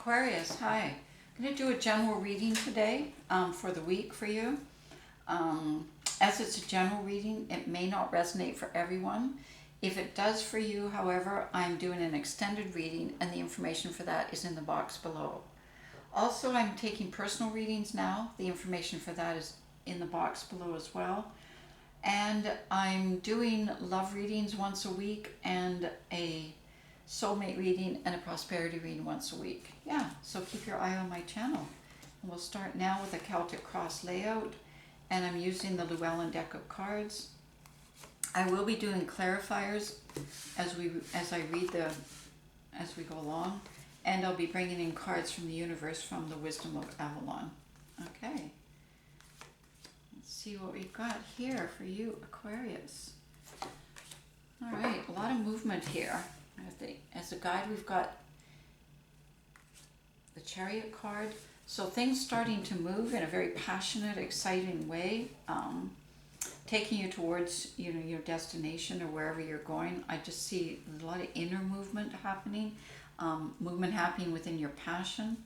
Aquarius, hi. I'm going to do a general reading today for the week for you. As it's a general reading, it may not resonate for everyone. If it does for you, however, I'm doing an extended reading and the information for that is in the box below. Also, I'm taking personal readings now. The information for that is in the box below as well. And I'm doing love readings once a week and a soulmate reading and a prosperity reading once a week. Yeah, so keep your eye on my channel. And we'll start now with a Celtic cross layout, and I'm using the Llewellyn deck of cards. I will be doing clarifiers as we go along, and I'll be bringing in cards from the universe from the Wisdom of Avalon. Okay, let's see what we've got here for you, Aquarius. All right, a lot of movement here. As a guide, we've got the Chariot card. So things starting to move in a very passionate, exciting way, taking you towards your destination or wherever you're going. I just see a lot of inner movement happening, within your passion,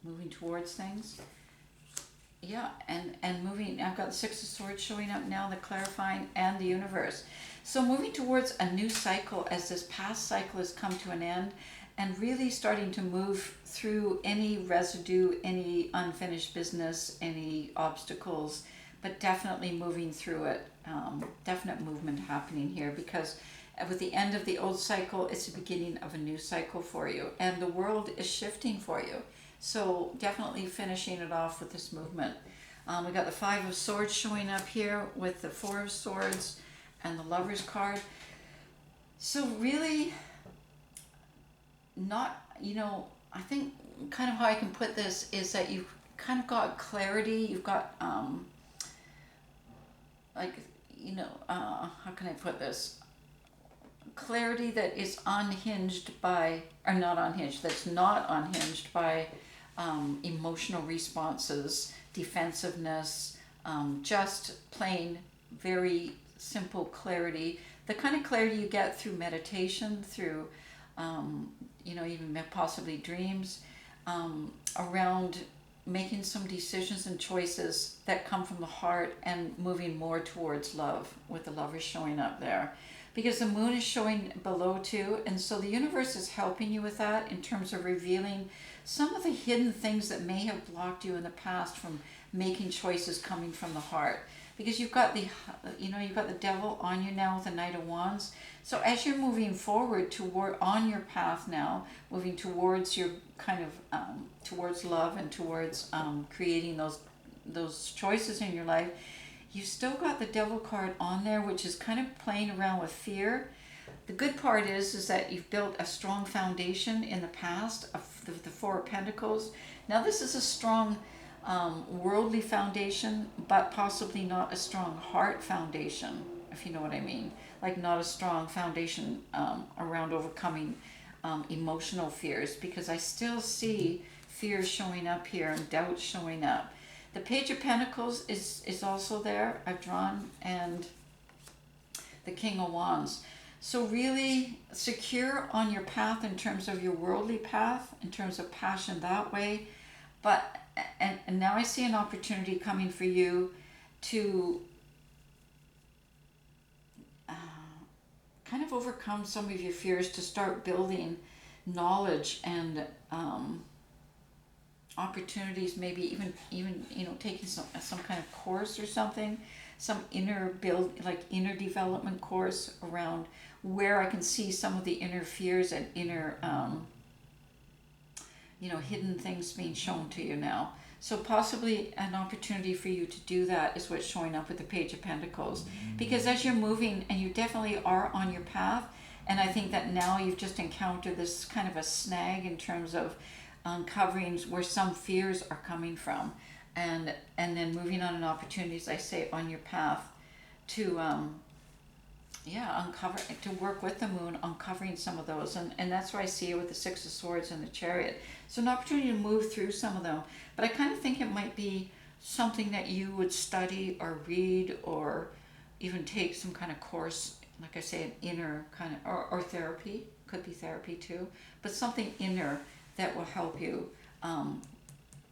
moving towards things. Yeah, and moving. I've got the Six of Swords showing up now, the clarifying, and the universe. So moving towards a new cycle as this past cycle has come to an end, and really starting to move through any residue, any unfinished business, any obstacles, but definitely moving through it. Definite movement happening here, because with the end of the old cycle, it's the beginning of a new cycle for you, and the world is shifting for you. So definitely finishing it off with this movement. We got the Five of Swords showing up here with the Four of Swords and the Lover's card. So really not, I think kind of how I can put this is that you've kind of got clarity. You've got, how can I put this? Clarity that is unhinged by, or not unhinged, that's not unhinged by emotional responses, defensiveness, just plain very simple clarity, the kind of clarity you get through meditation, through even possibly dreams, around making some decisions and choices that come from the heart and moving more towards love, with the Lover showing up there. Because the moon is showing below too, and so the universe is helping you with that in terms of revealing some of the hidden things that may have blocked you in the past from making choices coming from the heart. Because you've got you've got the Devil on you now with the Knight of Wands. So as you're moving forward on your path now, moving towards your kind of towards love and towards creating those choices in your life, you've still got the Devil card on there, which is kind of playing around with fear. The good part is that you've built a strong foundation in the past of the Four of Pentacles. Now this is a strong worldly foundation, but possibly not a strong heart foundation, if you know what I mean. Like not a strong foundation around overcoming emotional fears, because I still see fears showing up here and doubts showing up. The Page of Pentacles is also there, I've drawn, and the King of Wands. So really secure on your path in terms of your worldly path, in terms of passion that way. But, and now I see an opportunity coming for you to kind of overcome some of your fears, to start building knowledge and opportunities, maybe even taking some kind of course or something, some inner development course around where I can see some of the inner fears and inner hidden things being shown to you now. So possibly an opportunity for you to do that is what's showing up with the Page of Pentacles, because as you're moving, and you definitely are on your path, and I think that now you've just encountered this kind of a snag in terms of uncovering where some fears are coming from, and then moving on an opportunity, as I say, on your path to uncover, to work with the moon, uncovering some of those, and that's where I see it with the Six of Swords and the Chariot. So an opportunity to move through some of them, but I kind of think it might be something that you would study or read, or even take some kind of course, like I say, an inner kind of, or therapy could be therapy too, but something inner that will help you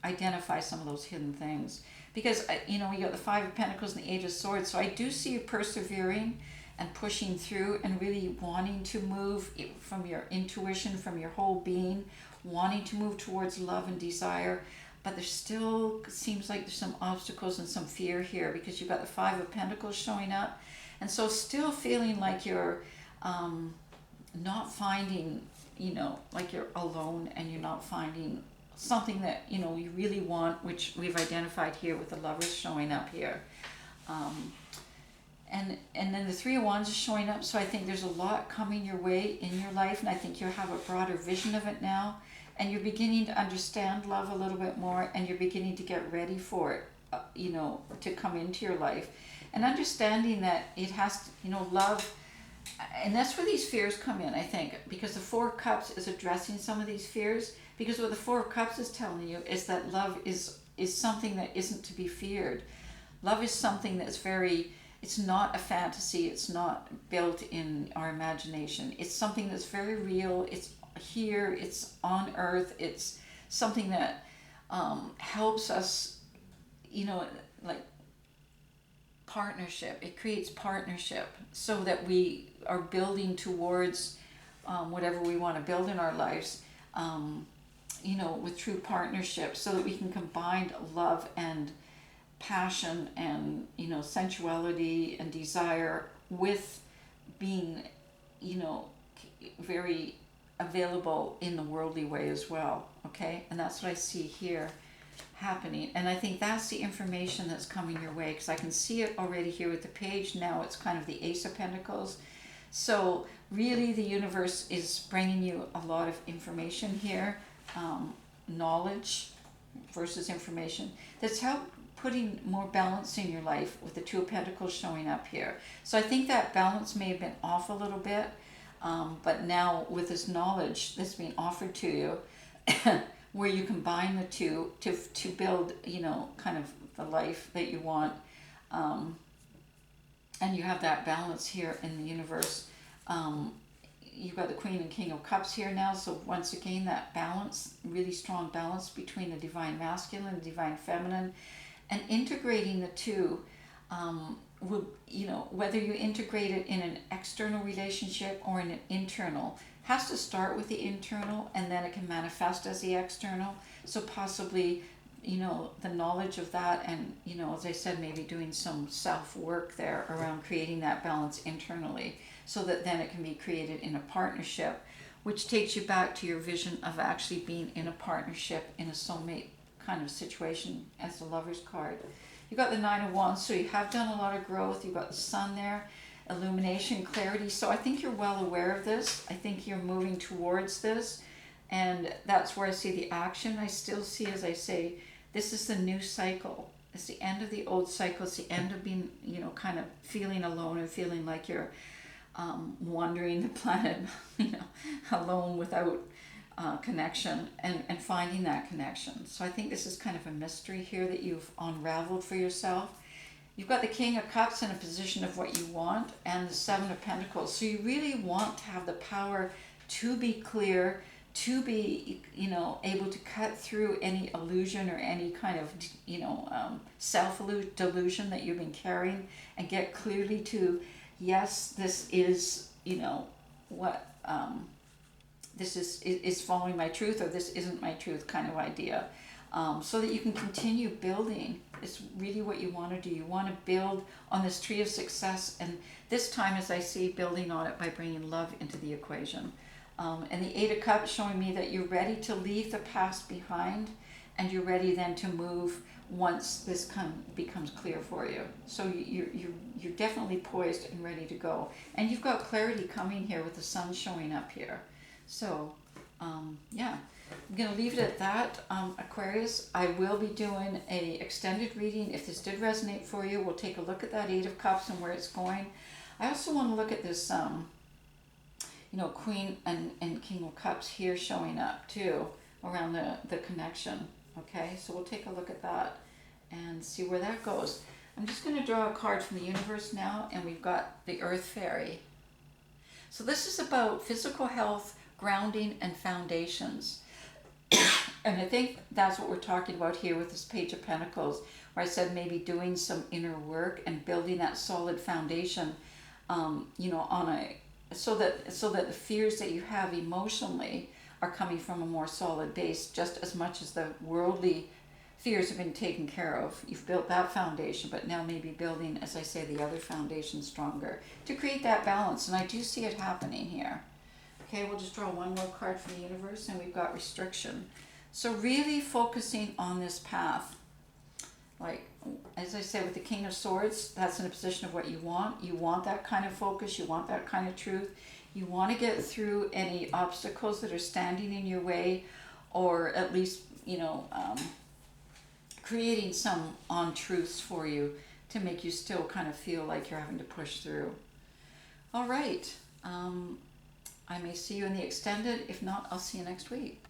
identify some of those hidden things. Because, you know, you got the Five of Pentacles and the Eight of Swords, so I do see you persevering and pushing through and really wanting to move from your intuition, from your whole being, wanting to move towards love and desire. But there still seems like there's some obstacles and some fear here, because you've got the Five of Pentacles showing up. And so still feeling like you're not finding, you know, like you're alone, and you're not finding something that, you know, you really want, which we've identified here with the Lovers showing up here. And then the Three of Wands is showing up, so I think there's a lot coming your way in your life, and I think you have a broader vision of it now, and you're beginning to understand love a little bit more, and you're beginning to get ready for it, you know, to come into your life, and understanding that it has to, you know, love, and that's where these fears come in, I think, because the Four of Cups is addressing some of these fears, because what the Four of Cups is telling you is that love is something that isn't to be feared. Love is something that's very, it's not a fantasy, it's not built in our imagination. It's something that's very real, it's here, it's on earth, it's something that helps us, you know, like partnership. It creates partnership so that we are building towards whatever we want to build in our lives, you know, with true partnership, so that we can combine love and passion and, you know, sensuality and desire with being, you know, very available in the worldly way as well. Okay, and that's what I see here happening, and I think that's the information that's coming your way, because I can see it already here with the Page. Now it's kind of the Ace of Pentacles, so really the universe is bringing you a lot of information here, knowledge versus information, that's helped putting more balance in your life with the Two of Pentacles showing up here. So I think that balance may have been off a little bit, but now with this knowledge that's being offered to you, where you combine the two to build, you know, kind of the life that you want, and you have that balance here in the universe. You've got the Queen and King of Cups here now, so once again that balance, really strong balance between the Divine Masculine and Divine Feminine, and integrating the two will, you know, whether you integrate it in an external relationship or in an internal, has to start with the internal, and then it can manifest as the external. So possibly, you know, the knowledge of that, and, you know, as I said, maybe doing some self-work there around creating that balance internally, so that then it can be created in a partnership, which takes you back to your vision of actually being in a partnership, in a soulmate kind of situation, as the Lover's card. You got the Nine of Wands, so you have done a lot of growth. You've got the Sun there, illumination, clarity. So I think you're well aware of this. I think you're moving towards this, and that's where I see the action. I still see, as I say, this is the new cycle. It's the end of the old cycle. It's the end of being, you know, kind of feeling alone and feeling like you're wandering the planet, you know, alone without connection, and finding that connection. So I think this is kind of a mystery here that you've unraveled for yourself. You've got the King of Cups in a position of what you want, and the Seven of Pentacles. So you really want to have the power to be clear, to be, you know, able to cut through any illusion or any kind of, you know, self-delusion that you've been carrying, and get clearly to, yes, this is, you know, what this is following my truth, or this isn't my truth kind of idea, so that you can continue building. It's really what you want to do. You want to build on this tree of success, and this time, as I see, building on it by bringing love into the equation. And the Eight of Cups showing me that you're ready to leave the past behind, and you're ready then to move once this becomes clear for you. So you're definitely poised and ready to go. And you've got clarity coming here with the Sun showing up here. So, yeah, I'm going to leave it at that, Aquarius. I will be doing a extended reading. If this did resonate for you, we'll take a look at that Eight of Cups and where it's going. I also want to look at this, you know, Queen and King of Cups here showing up too, around the connection. Okay, so we'll take a look at that and see where that goes. I'm just going to draw a card from the universe now, and we've got the Earth Fairy. So this is about physical health, grounding, and foundations. And I think that's what we're talking about here with this Page of Pentacles, where I said maybe doing some inner work and building that solid foundation, on a so that the fears that you have emotionally are coming from a more solid base, just as much as the worldly fears have been taken care of. You've built that foundation, but now maybe building, as I say, the other foundation stronger to create that balance. And I do see it happening here. Okay, we'll just draw one more card from the universe, and we've got restriction. So really focusing on this path. Like, as I said, with the King of Swords, that's in a position of what you want. You want that kind of focus. You want that kind of truth. You want to get through any obstacles that are standing in your way, or at least, creating some untruths for you to make you still kind of feel like you're having to push through. All right. I may see you in the extended. If not, I'll see you next week.